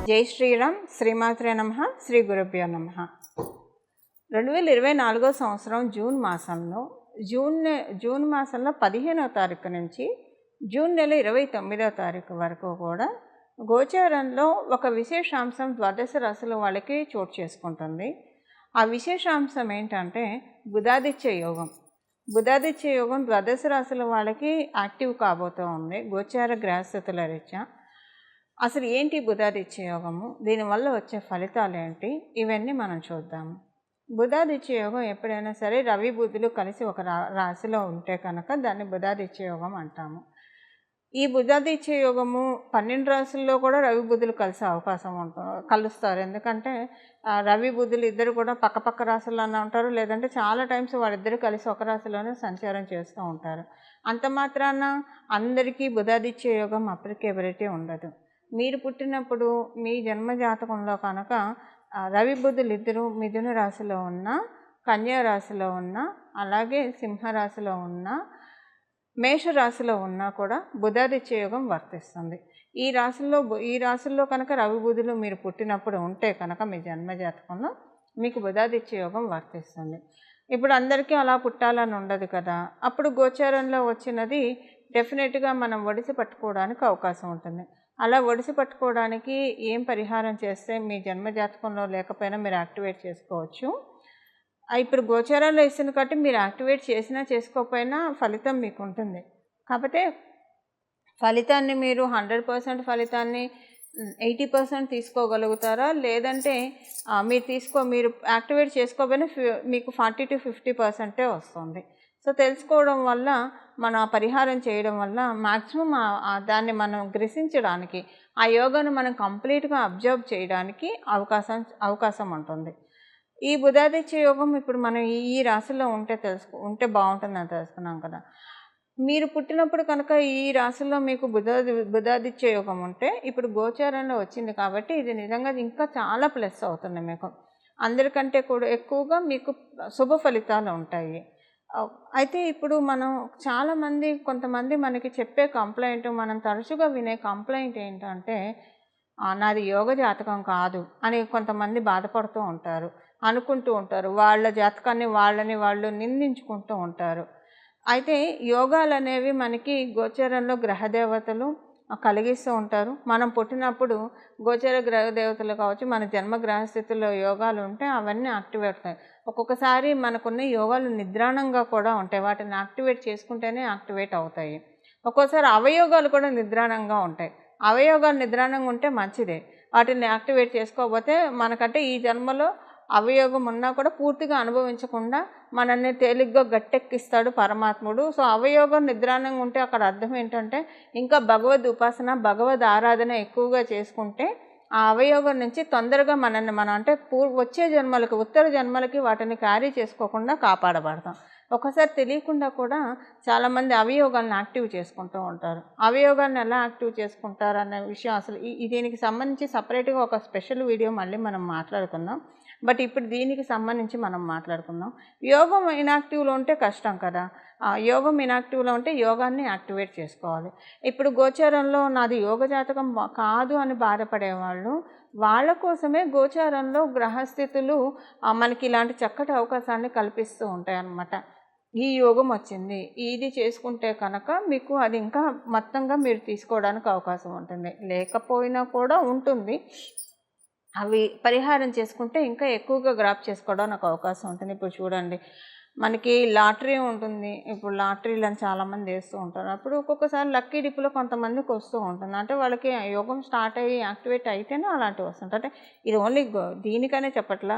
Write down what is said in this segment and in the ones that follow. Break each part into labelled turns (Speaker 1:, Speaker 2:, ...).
Speaker 1: జై శ్రీరామ్. శ్రీమాత్రే నమః. శ్రీ గురుభ్యో నమః. 2024 సంవత్సరం జూన్ మాసంలో 15వ తారీఖు నుంచి జూన్ నెల 29వ తారీఖు వరకు కూడా గోచారంలో ఒక విశేషాంశం ద్వాదశ రాశుల వాళ్ళకి చోటు చేసుకుంటుంది. ఆ విశేషాంశం ఏంటంటే బుధాదిత్య యోగం. బుధాదిత్య యోగం ద్వాదశ రాశుల వాళ్ళకి యాక్టివ్ కాబోతూ ఉంది గోచార గ్రహస్థితుల రీత్యా. అసలు ఏంటి బుధాదిత్య యోగము, దీనివల్ల వచ్చే ఫలితాలు ఏంటి, ఇవన్నీ మనం చూద్దాము. బుధాదిత్య యోగం ఎప్పుడైనా సరే రవి బుధులు కలిసి ఒక రాశిలో ఉంటే కనుక దాన్ని బుధాదిత్య యోగం అంటాము. ఈ బుధాదిత్య యోగము 12 రాశుల్లో కూడా రవి బుధులు కలిసే అవకాశం కలుస్తారు. ఎందుకంటే రవి బుధులు ఇద్దరు కూడా పక్క రాశుల్లోనే ఉంటారు, లేదంటే చాలా టైమ్స్ వాళ్ళిద్దరు కలిసి ఒక రాశిలోనే సంచారం చేస్తూ ఉంటారు. అంత మాత్రాన అందరికీ బుధాదిత్య యోగం అప్లికేబిలిటీ ఉండదు. మీరు పుట్టినప్పుడు మీ జన్మ జాతకంలో కనుక రవి బుధులు ఇద్దరు మిథున రాశిలో ఉన్న, కన్యా రాశిలో ఉన్న, అలాగే సింహరాశిలో ఉన్న, మేషరాశిలో ఉన్నా కూడా బుధాదిత్య యోగం వర్తిస్తుంది. ఈ రాశుల్లో కనుక రవి బుధులు మీరు పుట్టినప్పుడు ఉంటే కనుక మీ జన్మ జాతకంలో మీకు బుధాదిత్య యోగం వర్తిస్తుంది. ఇప్పుడు అందరికీ అలా పుట్టాలని ఉండదు కదా. అప్పుడు గోచారంలో వచ్చినది డెఫినెట్గా మనం ఒడిసి పట్టుకోవడానికి అవకాశం ఉంటుంది. అలా ఒడిసి పట్టుకోవడానికి ఏం పరిహారం చేస్తే మీ జన్మ జాతకంలో లేకపోయినా మీరు యాక్టివేట్ చేసుకోవచ్చు. ఇప్పుడు గోచారాల్లో ఇస్తుంది కాబట్టి మీరు యాక్టివేట్ చేసినా చేసుకోకపోయినా ఫలితం మీకు ఉంటుంది. కాకపోతే ఫలితాన్ని మీరు 100% ఫలితాన్ని 80% తీసుకోగలుగుతారా, లేదంటే మీరు యాక్టివేట్ చేసుకోకపోయినా మీకు 40 to 50% వస్తుంది. సో తెలుసుకోవడం వల్ల మనం ఆ పరిహారం చేయడం వల్ల మ్యాక్సిమం దాన్ని మనం గ్రహించడానికి, ఆ యోగాను మనం కంప్లీట్గా అబ్జర్వ్ చేయడానికి అవకాశం ఉంటుంది. ఈ బుధాదిత్య యోగం ఇప్పుడు మనం ఈ రాశిలో ఉంటే బాగుంటుందని తెలుసుకున్నాం కదా. మీరు పుట్టినప్పుడు కనుక ఈ రాశిలో మీకు బుధాదిత్య యోగం ఉంటే ఇప్పుడు గోచారంలో వచ్చింది కాబట్టి ఇది నిజంగా ఇంకా చాలా ప్లస్ అవుతుంది. మీకు అందరికంటే కూడా ఎక్కువగా మీకు శుభ ఫలితాలు ఉంటాయి. అయితే ఇప్పుడు మనం కొంతమంది మనకి చెప్పే కంప్లైంట్, మనం తరచుగా వినే కంప్లైంట్ ఏంటంటే నాది యోగ జాతకం కాదు అని కొంతమంది బాధపడుతూ ఉంటారు, అనుకుంటూ ఉంటారు. వాళ్ళ జాతకాన్ని వాళ్ళు నిందించుకుంటూ ఉంటారు. అయితే యోగాలు అనేవి మనకి గోచరంలో గ్రహదేవతలు కలిగిస్తూ ఉంటారు. మనం పుట్టినప్పుడు గోచర గ్రహదేవతలు కావచ్చు, మన జన్మ గ్రహస్థితుల్లో యోగాలు ఉంటే అవన్నీ యాక్టివేట్ అవుతాయి. ఒక్కొక్కసారి మనకున్న యోగాలు నిద్రాణంగా కూడా ఉంటాయి, వాటిని యాక్టివేట్ చేసుకుంటేనే యాక్టివేట్ అవుతాయి. ఒక్కోసారి అవయోగాలు కూడా నిద్రాణంగా ఉంటాయి. అవయోగాలు నిద్రాణంగా ఉంటే మంచిదే, వాటిని యాక్టివేట్ చేసుకోకపోతే మనకంటే ఈ జన్మలో అవయోగం ఉన్నా కూడా పూర్తిగా అనుభవించకుండా మనల్ని తేలిగ్గా గట్టెక్కిస్తాడు పరమాత్ముడు. సో అవయోగం నిద్రాణంగా ఉంటే అక్కడ అర్థం ఏంటంటే ఇంకా భగవద్ ఉపాసన, భగవద్ ఆరాధన ఎక్కువగా చేసుకుంటే ఆ అవయోగం నుంచి తొందరగా మనల్ని అంటే వచ్చే జన్మలకి, ఉత్తర జన్మలకి వాటిని క్యారీ చేసుకోకుండా కాపాడబడతాం. ఒకసారి తెలియకుండా కూడా చాలామంది అవయోగాలను యాక్టివ్ చేసుకుంటూ ఉంటారు. అవయోగాలను ఎలా యాక్టివ్ చేసుకుంటారు అనే విషయం అసలు దీనికి సంబంధించి సపరేట్గా ఒక స్పెషల్ వీడియో మళ్ళీ మనం మాట్లాడుకుందాం. బట్ ఇప్పుడు దీనికి సంబంధించి మనం మాట్లాడుకుందాం. యోగం ఇనాక్టివ్లో ఉంటే కష్టం కదా. యోగం ఇనాక్టివ్లో ఉంటే యోగాన్ని యాక్టివేట్ చేసుకోవాలి. ఇప్పుడు గోచారంలో నాది యోగ జాతకం కాదు అని బాధపడేవాళ్ళు, వాళ్ళ కోసమే గోచారంలో గ్రహస్థితులు మనకి ఇలాంటి చక్కటి అవకాశాన్ని కల్పిస్తూ ఉంటాయి అన్నమాట. ఈ యోగం వచ్చింది, ఇది చేసుకుంటే కనుక మీకు అది ఇంకా మొత్తంగా మీరు తీసుకోవడానికి అవకాశం ఉంటుంది. లేకపోయినా కూడా ఉంటుంది, అవి పరిహారం చేసుకుంటే ఇంకా ఎక్కువగా గ్రాప్ చేసుకోవడానికి అవకాశం ఉంటుంది. ఇప్పుడు చూడండి, మనకి లాటరీ ఉంటుంది. ఇప్పుడు లాటరీలను చాలామంది వేస్తూ ఉంటారు. అప్పుడు ఒక్కొక్కసారి లక్కీ డిప్లో కొంతమందికి వస్తూ ఉంటుంది. అంటే వాళ్ళకి యోగం స్టార్ట్ అయ్యి యాక్టివేట్ అయితేనే అలాంటివి వస్తుంటాయి. అంటే ఇది ఓన్లీ దీనికనే చెప్పట్లా,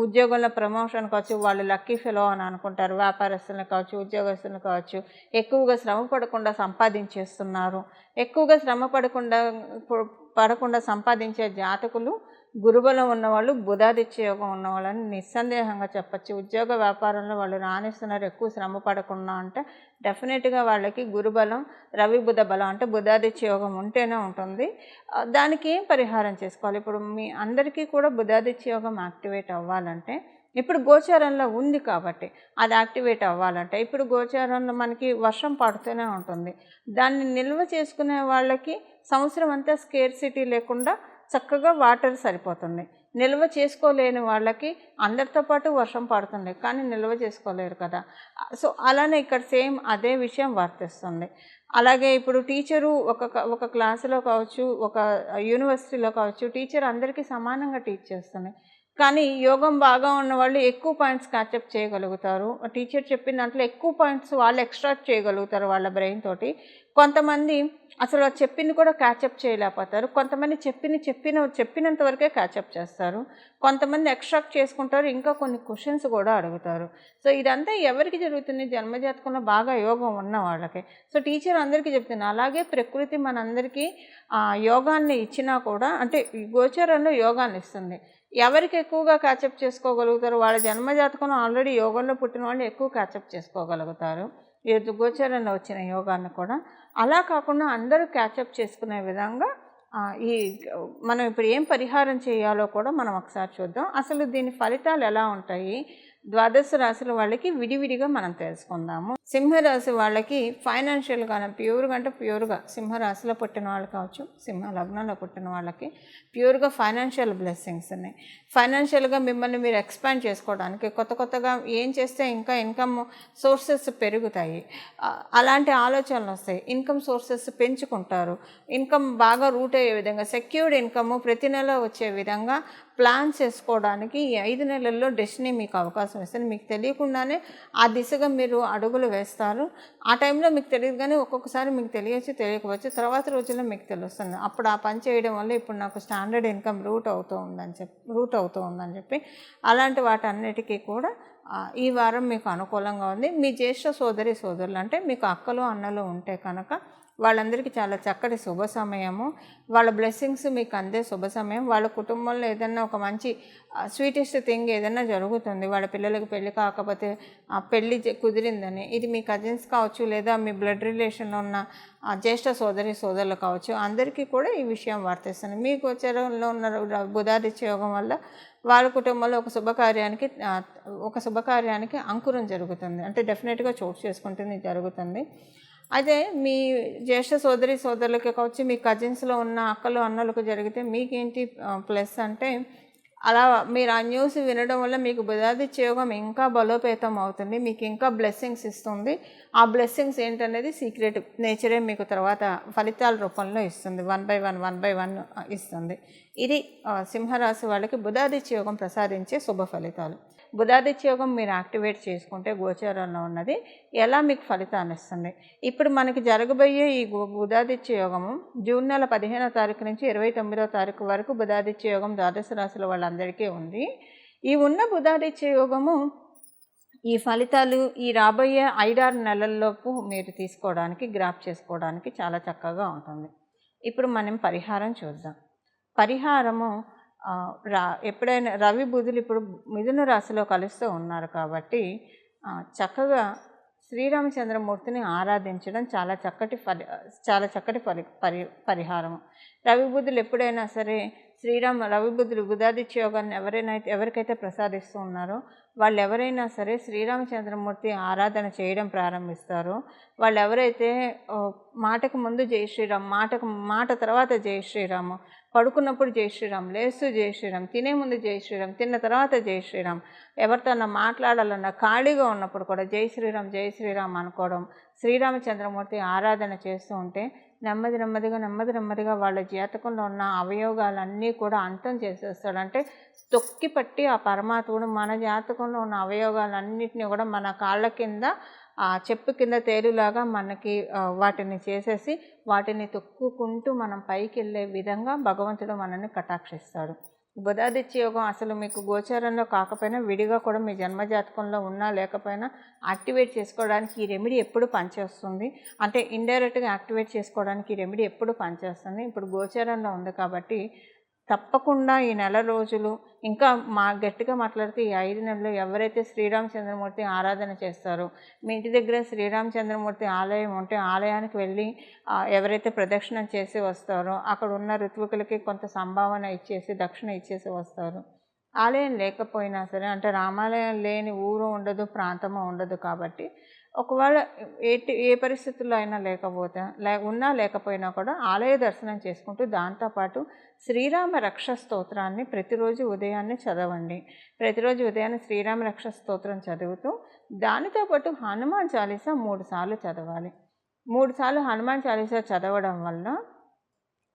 Speaker 1: ఉద్యోగంలో ప్రమోషన్ కావచ్చు, వాళ్ళు లక్కీ ఫెలో అని అనుకుంటారు. వ్యాపారస్తులను కావచ్చు, ఉద్యోగస్తులను కావచ్చు, ఎక్కువగా శ్రమ పడకుండా సంపాదించేస్తున్నారు. ఎక్కువగా శ్రమ పడకుండా సంపాదించే జాతకులు, గురుబలం ఉన్నవాళ్ళు, బుధాదిత్య యోగం ఉన్నవాళ్ళని నిస్సందేహంగా చెప్పచ్చు. ఉద్యోగ వ్యాపారంలో వాళ్ళు రాణిస్తున్నారు, ఎక్కువ శ్రమ పడకుండా అంటే డెఫినెట్గా వాళ్ళకి గురుబలం, రవి బుధ బలం అంటే బుధాదిత్య యోగం ఉంటేనే ఉంటుంది. దానికి ఏం పరిహారం చేసుకోవాలి? ఇప్పుడు మీ అందరికీ కూడా బుధాదిత్య యోగం యాక్టివేట్ అవ్వాలంటే ఇప్పుడు గోచారంలో ఉంది కాబట్టి అది యాక్టివేట్ అవ్వాలంటే ఇప్పుడు గోచారంలో మనకి వర్షం పడుతూనే ఉంటుంది. దాన్ని నిల్వ చేసుకునే వాళ్ళకి సంవత్సరం అంతా స్కేర్సిటీ లేకుండా చక్కగా వాటర్ సరిపోతుంది. నిల్వ చేసుకోలేని వాళ్ళకి అందరితో పాటు వర్షం పడుతుంది, కానీ నిల్వ చేసుకోలేరు కదా. సో అలానే ఇక్కడ సేమ్ అదే విషయం వర్తిస్తుంది. అలాగే ఇప్పుడు టీచరు ఒక క్లాసులో కావచ్చు, ఒక యూనివర్సిటీలో కావచ్చు, టీచర్ అందరికీ సమానంగా టీచ్ చేస్తుంది. కానీ యోగం బాగా ఉన్నవాళ్ళు ఎక్కువ పాయింట్స్ క్యాచప్ చేయగలుగుతారు. టీచర్ చెప్పిన దాంట్లో ఎక్కువ పాయింట్స్ వాళ్ళు ఎక్స్ట్రాక్ట్ చేయగలుగుతారు వాళ్ళ బ్రెయిన్ తోటి. కొంతమంది అసలు చెప్పింది కూడా క్యాచప్ చేయలేకపోతారు. కొంతమంది చెప్పినంత వరకే క్యాచప్ చేస్తారు. కొంతమంది ఎక్స్ట్రాక్ట్ చేసుకుంటారు, ఇంకా కొన్ని క్వశ్చన్స్ కూడా అడుగుతారు. సో ఇదంతా ఎవరికి జరుగుతుంది? జన్మజాతకంలో బాగా యోగం ఉన్న వాళ్ళకి. సో టీచర్ అందరికీ చెప్తుంది. అలాగే ప్రకృతి మనందరికీ యోగాన్ని ఇచ్చినా కూడా, అంటే గోచరంలో యోగాన్ని ఇస్తుంది. ఎవరికి ఎక్కువగా క్యాచప్ చేసుకోగలుగుతారు? వాళ్ళ జన్మజాతకంలో ఆల్రెడీ యోగంలో పుట్టిన వాళ్ళు ఎక్కువ క్యాచప్ చేసుకోగలుగుతారు ఈ గోచరంలో వచ్చిన యోగాన్ని కూడా. అలా కాకుండా అందరూ క్యాచప్ చేసుకునే విధంగా ఈ మనం ఇప్పుడు ఏం పరిహారం చేయాలో కూడా మనం ఒకసారి చూద్దాం. అసలు దీని ఫలితాలు ఎలా ఉంటాయి, ద్వాదశ రాశుల వాళ్ళకి విడివిడిగా మనం తెలుసుకుందాము. సింహరాశి వాళ్ళకి ఫైనాన్షియల్గా ప్యూర్గా సింహరాశిలో పుట్టిన వాళ్ళు కావచ్చు, సింహ లగ్నంలో పుట్టిన వాళ్ళకి ప్యూర్గా ఫైనాన్షియల్ బ్లెస్సింగ్స్ ఉన్నాయి. ఫైనాన్షియల్గా మిమ్మల్ని మీరు ఎక్స్పాండ్ చేసుకోవడానికి, కొత్తగా ఏం చేస్తే ఇంకా ఇన్కమ్ సోర్సెస్ పెరుగుతాయి, అలాంటి ఆలోచనలు వస్తాయి. ఇన్కమ్ సోర్సెస్ పెంచుకుంటారు. ఇన్కమ్ బాగా రూట్ అయ్యే విధంగా, సెక్యూర్డ్ ఇన్కమ్ ప్రతి నెల వచ్చే విధంగా ప్లాన్ చేసుకోవడానికి ఈ 5 నెలల్లో డెస్టినీ మీకు అవకాశం ఇస్తుంది. మీకు తెలియకుండానే ఆ దిశగా మీరు అడుగులు వేస్తారు. ఆ టైంలో మీకు తెలియదు, కానీ ఒక్కొక్కసారి మీకు తెలియచ్చు, తెలియకపోవచ్చు. తర్వాత రోజుల్లో మీకు తెలుస్తుంది. అప్పుడు ఆ పని చేయడం వల్ల ఇప్పుడు నాకు స్టాండర్డ్ ఇన్కమ్ రూట్ అవుతూ ఉందని చెప్పి అలాంటి వాటన్నిటికీ కూడా ఈ వారం మీకు అనుకూలంగా ఉంది. మీ జ్యేష్ఠ సోదరులు అంటే మీకు అక్కలు అన్నలు ఉంటే కనుక వాళ్ళందరికీ చాలా చక్కటి శుభ సమయము. వాళ్ళ బ్లెస్సింగ్స్ మీకు అందే శుభ సమయం. వాళ్ళ కుటుంబంలో ఏదైనా ఒక మంచి స్వీటెస్ట్ థింగ్ ఏదైనా జరుగుతుంది. వాళ్ళ పిల్లలకి పెళ్ళి కాకపోతే పెళ్ళి కుదిరిందని, ఇది మీ కజిన్స్ కావచ్చు, లేదా మీ బ్లడ్ రిలేషన్లో ఉన్న జ్యేష్ఠ సోదరులు కావచ్చు, అందరికీ కూడా ఈ విషయం వర్తిస్తుంది. మీ గోచరంలో ఉన్న బుధాదిత్య యోగం వల్ల వాళ్ళ కుటుంబంలో ఒక శుభకార్యానికి అంకురం జరుగుతుంది. అంటే డెఫినెట్గా చోటు చేసుకుంటుంది, జరుగుతుంది. అయితే మీ జ్యేష్ఠ సోదరులకి కావచ్చు, మీ కజిన్స్లో ఉన్న అక్కలు అన్నలకు జరిగితే మీకేంటి ప్లస్ అంటే, అలా మీరు ఆ న్యూస్ వినడం వల్ల మీకు బుధాదిత్య యోగం ఇంకా బలోపేతం అవుతుంది, మీకు ఇంకా బ్లెస్సింగ్స్ ఇస్తుంది. ఆ బ్లెస్సింగ్స్ ఏంటనేది సీక్రెట్ నేచరే మీకు తర్వాత ఫలితాల రూపంలో ఇస్తుంది. 1 by 1 ఇస్తుంది. ఇది సింహరాశి వాళ్ళకి బుధాదిత్య యోగం ప్రసాదించే శుభ ఫలితాలు. బుధాదిత్య యోగం మీరు యాక్టివేట్ చేసుకుంటే గోచారంలో ఉన్నది ఎలా మీకు ఫలితాన్ని ఇస్తుంది. ఇప్పుడు మనకి జరగబోయే ఈ బుధాదిత్య యోగము జూన్ నెల 15వ తారీఖు నుంచి 29వ తారీఖు వరకు బుధాదిత్య యోగం ద్వాదశ రాశుల వాళ్ళందరికీ ఉంది. ఈ ఉన్న బుధాదిత్య యోగము ఈ ఫలితాలు ఈ రాబోయే 5-6 నెలల్లోపు మీరు తీసుకోవడానికి, గ్రాప్ చేసుకోవడానికి చాలా చక్కగా ఉంటుంది. ఇప్పుడు మనం పరిహారం చూద్దాం. పరిహారము ఎప్పుడైనా రవి బుధులు ఇప్పుడు మిథున రాశిలో కలుస్తూ ఉన్నారు కాబట్టి చక్కగా శ్రీరామచంద్రమూర్తిని ఆరాధించడం చాలా చక్కటి పరిహారము. రవి బుధులు ఎప్పుడైనా సరే రవి బుధులు బుధాదిత్య యోగాన్ని ఎవరికైతే ప్రసాదిస్తూ ఉన్నారో వాళ్ళు ఎవరైనా సరే శ్రీరామచంద్రమూర్తి ఆరాధన చేయడం ప్రారంభిస్తారో, వాళ్ళు ఎవరైతే మాటకు ముందు జై శ్రీరామ్, మాట తర్వాత జై శ్రీరాము, పడుకున్నప్పుడు జై శ్రీరామ్, లేస్తూ జై శ్రీరామ్, తినే ముందు జై శ్రీరామ్, తిన్న తర్వాత జై శ్రీరామ్, ఎవరితోన్నా మాట్లాడాలన్నా ఖాళీగా ఉన్నప్పుడు కూడా జై శ్రీరామ్ అనుకోవడం, శ్రీరామచంద్రమూర్తి ఆరాధన చేస్తూ ఉంటే నెమ్మదిగా వాళ్ళ జాతకంలో ఉన్న అవయోగాలన్నీ కూడా అంతం చేసేస్తాడు. అంటే తొక్కి పట్టి ఆ పరమాత్ముడు మన జాతకంలో ఉన్న అవయోగాలన్నింటినీ కూడా మన కాళ్ళ కింద చెప్పు కింద తేలులాగా మనకి వాటిని చేసేసి వాటిని తొక్కుకుంటూ మనం పైకి వెళ్ళే విధంగా భగవంతుడు మనల్ని కటాక్షిస్తాడు. బుధాదిత్య యోగం అసలు మీకు గోచారంలో కాకపోయినా విడిగా కూడా మీ జన్మజాతకంలో ఉన్నా లేకపోయినా యాక్టివేట్ చేసుకోవడానికి ఈ రెమెడీ ఎప్పుడు పనిచేస్తుంది. అంటే ఇండైరెక్ట్గా యాక్టివేట్ చేసుకోవడానికి ఈ రెమెడీ ఎప్పుడు పనిచేస్తుంది. ఇప్పుడు గోచారంలో ఉంది కాబట్టి తప్పకుండా ఈ నెల రోజులు, ఇంకా గట్టిగా మాట్లాడితే ఈ 5 నెలలు ఎవరైతే శ్రీరామచంద్రమూర్తి ఆరాధన చేస్తారో, మీ ఇంటి దగ్గర శ్రీరామచంద్రమూర్తి ఆలయం ఉంటే ఆలయానికి వెళ్ళి ఎవరైతే ప్రదక్షిణం చేసి వస్తారో అక్కడ ఉన్న ఋత్వికులకి కొంత సంభావన ఇచ్చేసి దక్షిణ ఇచ్చేసి వస్తారు. ఆలయం లేకపోయినా సరే, అంటే రామాలయం లేని ఊరు ఉండదు, ప్రాంతము ఉండదు కాబట్టి ఒకవేళ ఏ పరిస్థితుల్లో అయినా ఉన్నా లేకపోయినా కూడా ఆలయ దర్శనం చేసుకుంటూ దాంతోపాటు శ్రీరామ రక్ష స్తోత్రాన్ని ప్రతిరోజు ఉదయాన్నే చదవండి. ప్రతిరోజు ఉదయాన్నే శ్రీరామ రక్ష స్తోత్రం చదువుతూ దానితో పాటు హనుమాన్ చాలీసా 3 సార్లు చదవాలి. 3 సార్లు హనుమాన్ చాలీసా చదవడం వల్ల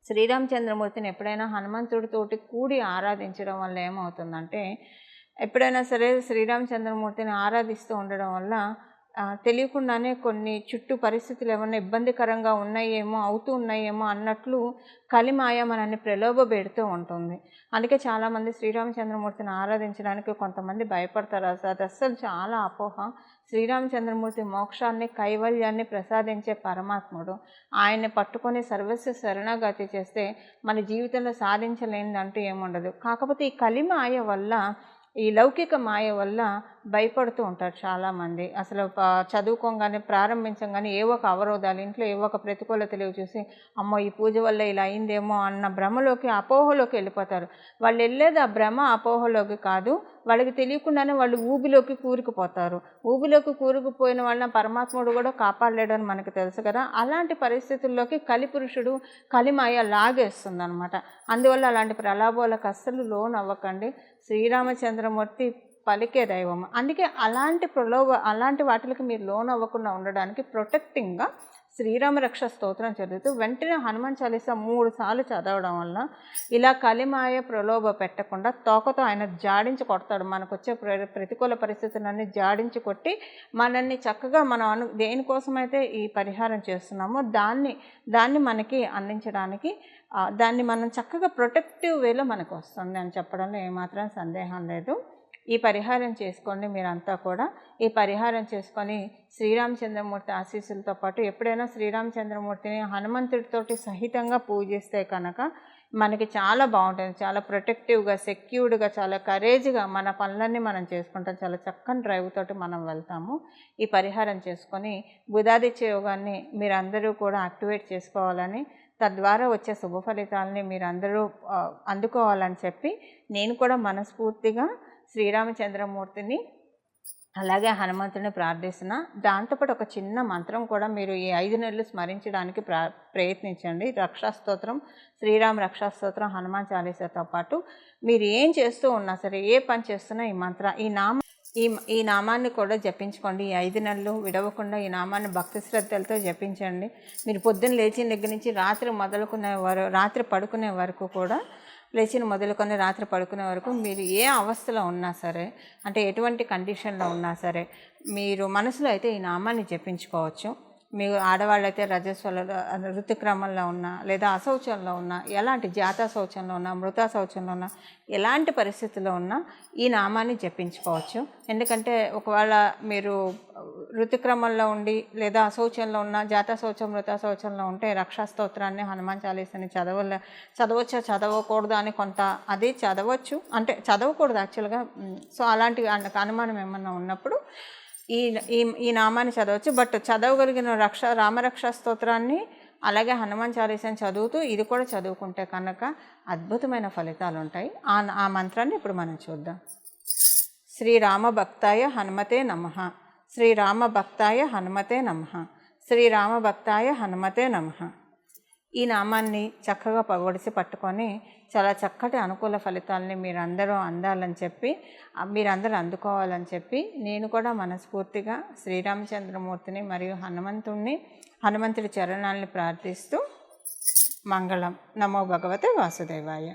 Speaker 1: శ్రీరామచంద్రమూర్తిని ఎప్పుడైనా హనుమంతుడితోటి కూడి ఆరాధించడం వల్ల ఏమవుతుందంటే, ఎప్పుడైనా సరే శ్రీరామచంద్రమూర్తిని ఆరాధిస్తూ ఉండడం వల్ల తెలియకుండానే కొన్ని చుట్టూ పరిస్థితులు ఏమన్నా ఇబ్బందికరంగా అవుతూ ఉన్నాయేమో అన్నట్లు కలిమాయ మనల్ని ప్రలోభపెడుతూ ఉంటుంది. అందుకే చాలామంది శ్రీరామచంద్రమూర్తిని ఆరాధించడానికి కొంతమంది భయపడతారు. అది అస్సలు చాలా అపోహ. శ్రీరామచంద్రమూర్తి మోక్షాన్ని, కైవల్యాన్ని ప్రసాదించే పరమాత్ముడు. ఆయన్ని పట్టుకొని సర్వస్వ శరణాగతి చేస్తే మన జీవితంలో సాధించలేనిదంటూ ఏముండదు. కాకపోతే ఈ కలిమాయ వల్ల, ఈ లౌకిక మాయ వల్ల భయపడుతూ ఉంటారు చాలామంది. అసలు చదువుకోగానే ప్రారంభించగానే ఏవో ఒక అవరోధాలు, ఇంట్లో ఏవో ఒక ప్రతికూలతలు చూసి అమ్మో ఈ పూజ వల్ల ఇలా అయిందేమో అన్న భ్రమలోకి, అపోహలోకి వెళ్ళిపోతారు. వాళ్ళు వెళ్ళేది ఆ భ్రమ అపోహలోకి కాదు, వాళ్ళకి తెలియకుండానే వాళ్ళు ఊబిలోకి కూరుకుపోతారు. ఊబిలోకి కూరుకుపోయిన వాళ్ళని పరమాత్ముడు కూడా కాపాడలేడని మనకు తెలుసు కదా. అలాంటి పరిస్థితుల్లోకి కలిపురుషుడు, కలిమాయ లాగేస్తుంది అనమాట. అందువల్ల అలాంటి ప్రలాభాలకు అస్సలు లోన్ అవ్వకండి. శ్రీరామచంద్రమూర్తి పలికే దైవం. అందుకే అలాంటి వాటికి మీరు లోన్ అవ్వకుండా ఉండడానికి ప్రొటెక్టింగ్గా శ్రీరామ రక్ష స్తోత్రం చదువుతూ వెంటనే హనుమాన్ చాలీసా 3 సార్లు చదవడం వల్ల ఇలా కలిమాయ ప్రలోభ పెట్టకుండా తోకతో ఆయన జాడించి కొడతాడు. మనకు వచ్చే ప్రతికూల పరిస్థితులన్నీ జాడించి కొట్టి మనల్ని చక్కగా మనం దేనికోసమైతే ఈ పరిహారం చేస్తున్నామో దాన్ని మనకి అందించడానికి, దాన్ని మనం చక్కగా ప్రొటెక్టివ్ వేలో మనకు వస్తుంది అని చెప్పడంలో ఏమాత్రం సందేహం లేదు. ఈ పరిహారం చేసుకోండి మీరంతా కూడా. ఈ పరిహారం చేసుకొని శ్రీరామచంద్రమూర్తి ఆశీస్సులతో పాటు ఎప్పుడైనా శ్రీరామచంద్రమూర్తిని హనుమంతుడితోటి సహితంగా పూజిస్తే కనుక మనకి చాలా బాగుంటుంది. చాలా ప్రొటెక్టివ్గా, సెక్యూర్డ్గా, చాలా కరేజ్గా మన పనులన్నీ మనం చేసుకుంటాం. చాలా చక్కని డ్రైవ్ తోటి మనం వెళ్తాము. ఈ పరిహారం చేసుకొని బుధాదిత్య యోగాన్ని మీరందరూ కూడా యాక్టివేట్ చేసుకోవాలని, తద్వారా వచ్చే శుభ ఫలితాలని మీరందరూ అందుకోవాలని చెప్పి నేను కూడా మనస్ఫూర్తిగా శ్రీరామచంద్రమూర్తిని అలాగే హనుమంతుడిని ప్రార్థిస్తున్నా. దాంతోపాటు ఒక చిన్న మంత్రం కూడా మీరు ఈ 5 నెలలు స్మరించడానికి ప్రయత్నించండి. రక్షాస్తోత్రం, శ్రీరామ రక్షాస్తోత్రం, హనుమాన్ చాలీసాతో పాటు మీరు ఏం చేస్తూ ఉన్నా సరే, ఏ పని చేస్తున్నా ఈ నామాన్ని కూడా జపించుకోండి. ఈ 5 నెలలు విడవకుండా ఈ నామాన్ని భక్తి శ్రద్ధలతో జపించండి. మీరు పొద్దున్న లేచిన దగ్గర నుంచి రాత్రి పడుకునే వరకు కూడా, రాత్రి పడుకునే వరకు మీరు ఏ అవస్థలో ఉన్నా సరే, అంటే ఎటువంటి కండిషన్లో ఉన్నా సరే, మీరు మనసులో అయితే ఈ నామాన్ని జపించుకోవచ్చు. మీరు ఆడవాళ్ళైతే ఋతుక్రమంలో ఉన్నా, లేదా అశౌచంలో ఉన్నా, ఎలాంటి జాతా శౌచంలో ఉన్నా, మృతా శౌచంలో ఉన్నా, ఎలాంటి పరిస్థితుల్లో ఉన్నా ఈ నామాన్ని జపించుకోవచ్చు. ఎందుకంటే ఒకవేళ మీరు ఋతుక్రమంలో ఉండి, లేదా అశౌచంలో ఉన్న, జాతా శౌచం, మృతా శౌచంలో ఉంటే రక్షాస్తోత్రాన్ని, హనుమాన్ చాలీసాని చదవచ్చా చదవకూడదు అని అది చదవచ్చు, అంటే చదవకూడదు యాక్చువల్గా. సో అలాంటి అనుమానం ఏమన్నా ఉన్నప్పుడు ఈ నామాన్ని చదవచ్చు. బట్ చదవగలిగిన రామరక్షా స్తోత్రాన్ని అలాగే హనుమాన్ చాలీసాని చదువుతూ ఇది కూడా చదువుకుంటే కనుక అద్భుతమైన ఫలితాలు ఉంటాయి. ఆ మంత్రాన్ని ఇప్పుడు మనం చూద్దాం. శ్రీరామ భక్తాయ హనుమతే నమః. శ్రీరామ భక్తాయ హనుమతే నమః. శ్రీరామ భక్తాయ హనుమతే నమః. ఈ నామాన్ని చక్కగా పగొడిసి పట్టుకొని చాలా చక్కటి అనుకూల ఫలితాలని మీరందరూ మీరందరూ అందుకోవాలని చెప్పి నేను కూడా మనస్ఫూర్తిగా శ్రీరామచంద్రమూర్తిని మరియు హనుమంతుడి చరణాలని ప్రార్థిస్తూ మంగళం. నమో భగవతే వాసుదేవాయ.